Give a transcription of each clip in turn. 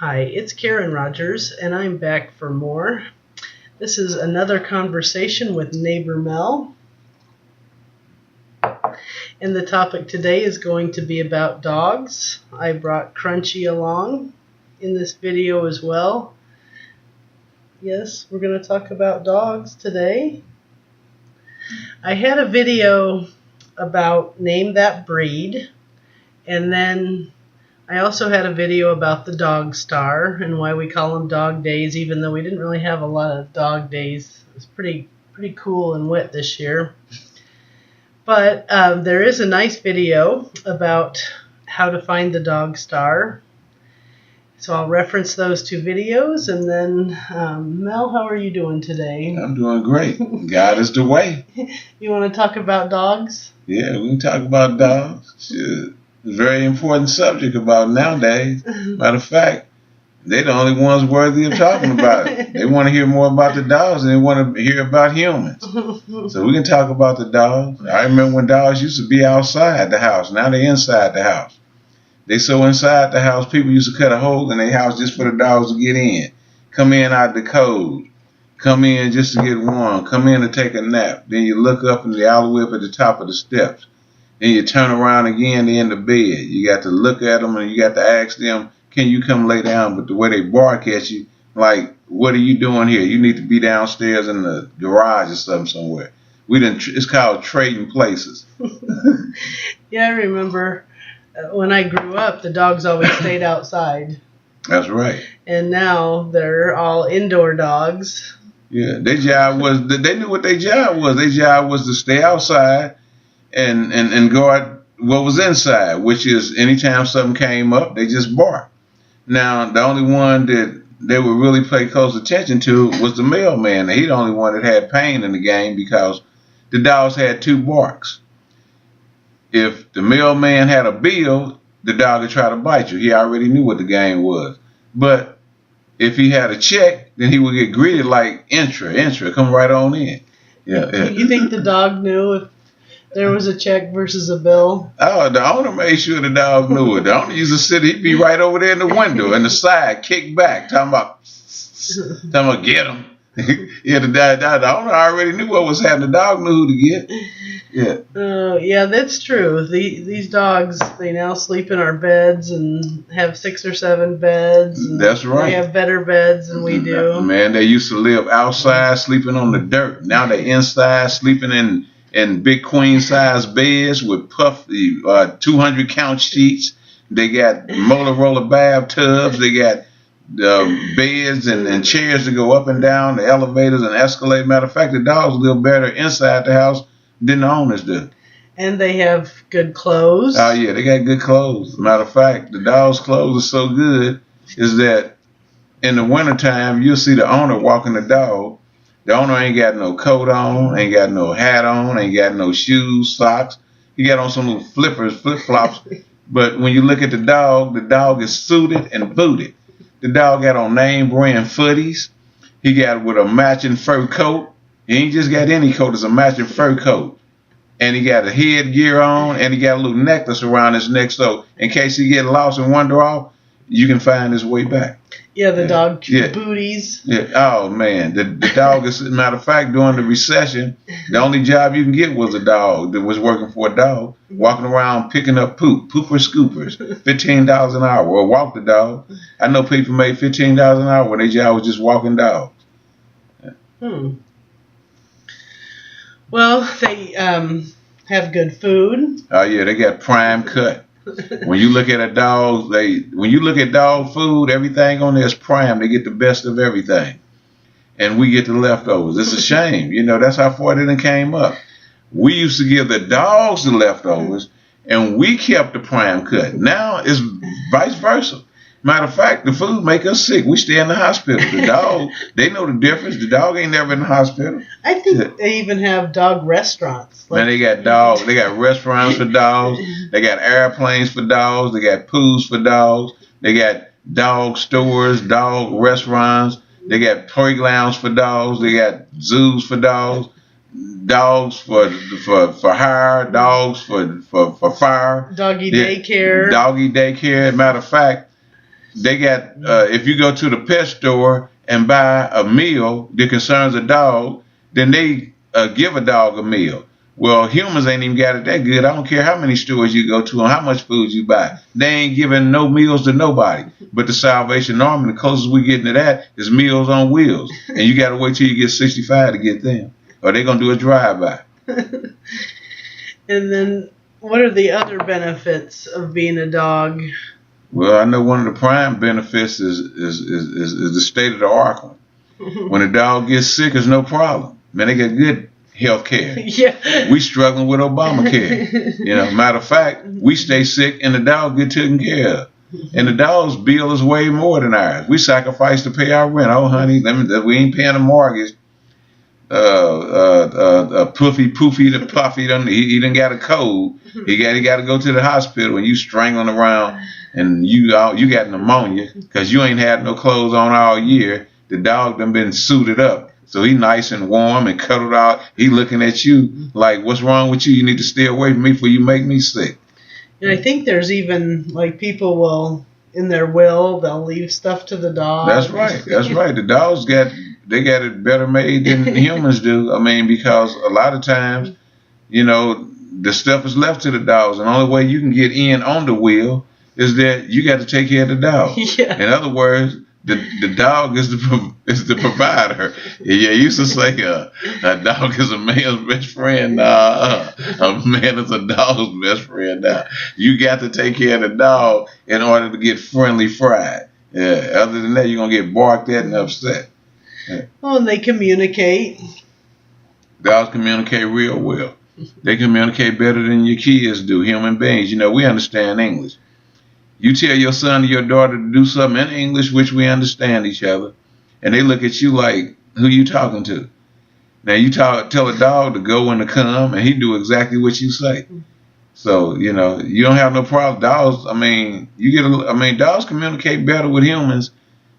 Hi, it's Karen Rogers, and I'm back for more. This is another conversation with neighbor Mel, and the topic today is going to be about dogs. I brought Crunchy along in this video as well. Yes, we're going to talk about dogs today. I had a video about Name That Breed, and then I also had a video about the dog star and why we call them dog days, even though we didn't really have a lot of dog days. It was pretty cool and wet this year. But there is a nice video about how to find the dog star. So I'll reference those two videos. And then, Mel, how are you doing today? I'm doing great. God is the way. You want to talk about dogs? Yeah, we can talk about dogs. Sure. It's a very important subject about nowadays. Matter of fact, they're the only ones worthy of talking about it. They want to hear more about the dogs than they want to hear about humans. So we can talk about the dogs. I remember when dogs used to be outside the house. Now they're inside the house. They so inside the house, people used to cut a hole in their house just for the dogs to get in. Come in out the cold. Come in just to get warm. Come in to take a nap. Then you look up and they're all the way up at the top of the steps. Then you turn around again, they're in the bed. You got to look at them and you got to ask them, can you come lay down? But the way they bark at you, like, what are you doing here? You need to be downstairs in the garage or something somewhere. It's called trading places. Yeah, I remember when I grew up, the dogs always stayed outside. That's right. And now they're all indoor dogs. Yeah, their job was, they knew what their job was. Their job was to stay outside and guard what was inside, which is anytime something came up, they just barked. Now, the only one that they would really pay close attention to was the mailman. He's the only one that had pain in the game because the dogs had two barks. If the mailman had a bill, the dog would try to bite you. He already knew what the game was. But if he had a check, then he would get greeted like, enter, come right on in. Yeah. You think the dog knew if there was a check versus a bill? Oh, the owner made sure the dog knew it. The owner used to sit, he'd be right over there in the window, in the side, kick back, talking about get him. Yeah, the owner already knew what was happening. The dog knew who to get. Yeah. Yeah, that's true. These dogs, they now sleep in our beds and have 6 or 7 beds. And that's right. They have better beds than we do. Man, they used to live outside, sleeping on the dirt. Now they're inside, sleeping in big queen size beds with puffy 200 count sheets. They got Motorola bathtubs. They got beds and chairs to go up and down, the elevators and escalators. Matter of fact, the dogs live better inside the house than the owners do. And they have good clothes. Oh, yeah, they got good clothes. Matter of fact, the dog's clothes are so good is that in the wintertime, you'll see the owner walking the dog. The owner ain't got no coat on, ain't got no hat on, ain't got no shoes, socks. He got on some little flip-flops. But when you look at the dog is suited and booted. The dog got on name brand footies. He got with a matching fur coat. He ain't just got any coat, it's a matching fur coat. And he got a headgear on, and he got a little necklace around his neck, so in case he get lost and wander off, you can find his way back. Yeah, the dog booties. Yeah. Oh, man. The dog is, matter of fact, during the recession, the only job you can get was a dog that was working for a dog, walking around picking up pooper scoopers, $15 an hour, or walk the dog. I know people made $15 an hour when their job was just walking dogs. Well, they have good food. Oh, yeah, they got prime cut. When you look at a dog, when you look at dog food, everything on there is prime. They get the best of everything. And we get the leftovers. It's a shame. You know, that's how far they came up. We used to give the dogs the leftovers, and we kept the prime cut. Now it's vice versa. Matter of fact, the food make us sick. We stay in the hospital. The dog, they know the difference. The dog ain't never in the hospital. I think they even have dog restaurants. Man, they got restaurants for dogs. They got airplanes for dogs. They got pools for dogs. They got dog stores, dog restaurants. They got playgrounds for dogs. They got zoos for dogs. Dogs for hire. Dogs for fire. Doggy daycare. Doggy daycare. Matter of fact, they got if you go to the pet store and buy a meal that concerns a dog, then they give a dog a meal. Well, humans ain't even got it that good. I don't care how many stores you go to and how much food you buy. They ain't giving no meals to nobody. But the Salvation Army, the closest we getting to that is Meals on Wheels. And you got to wait till you get 65 to get them. Or they going to do a drive-by. And then what are the other benefits of being a dog? Well, I know one of the prime benefits is the state of the art one. When a dog gets sick, it's no problem. Man, they get good health care. Yeah. We struggling with Obamacare. You know, matter of fact, we stay sick and the dog get taken care of. And the dog's bill is way more than ours. We sacrifice to pay our rent. Oh, honey, we ain't paying a mortgage. Poofy the puffy, he done got a cold. He got to go to the hospital, and you strangling around, and you got pneumonia because you ain't had no clothes on all year. The dog done been suited up, so he nice and warm and cuddled out. He looking at you like, what's wrong with you? You need to stay away from me before you make me sick. And I think there's even like people will in their will they'll leave stuff to the dog. That's right. The dogs got it better made than humans do. I mean, because a lot of times, you know, the stuff is left to the dogs, and the only way you can get in on the wheel is that you got to take care of the dog. Yeah. In other words, the dog is the provider. Yeah, you used to say a dog is a man's best friend. A man is a dog's best friend. You got to take care of the dog in order to get friendly fried. Yeah. Other than that, you're gonna get barked at and upset. Yeah. Well, and they communicate. Dogs communicate real well. They communicate better than your kids do. Human beings, you know, we understand English. You tell your son or your daughter to do something in English, which we understand each other, and they look at you like, who you talking to? Now you tell a dog to go and to come, and he do exactly what you say. So, you know, you don't have no problem. Dogs, dogs communicate better with humans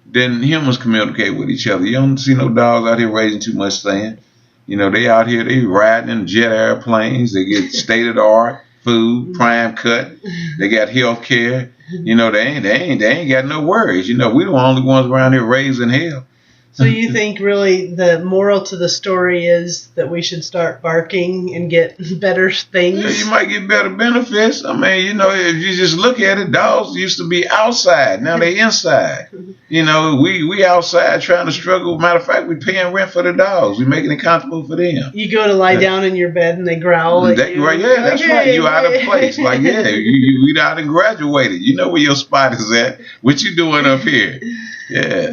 than humans communicate with each other. You don't see no dogs out here raising too much sand. You know, they out here, they riding in jet airplanes. They get state-of-the-art food, prime cut. They got health care. You know, they ain't got no worries. You know, we the only ones around here raising hell. So you think really the moral to the story is that we should start barking and get better things? Yeah, you might get better benefits. I mean, you know, if you just look at it, dogs used to be outside. Now they inside. You know, we outside trying to struggle. Matter of fact, we paying rent for the dogs. We making it comfortable for them. You go to lie down in your bed and they growl at you. Right, yeah, that's right. You out of place. Like, yeah, we out and graduated. You know where your spot is at. What you doing up here? Yeah.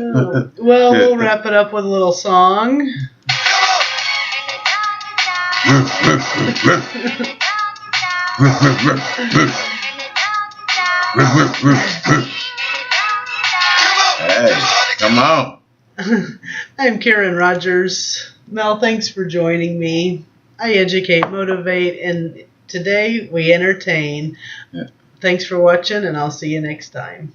Well, we'll wrap it up with a little song. Hey, come on. I'm Karen Rogers. Mel, thanks for joining me. I educate, motivate, and today we entertain. Yeah. Thanks for watching, and I'll see you next time.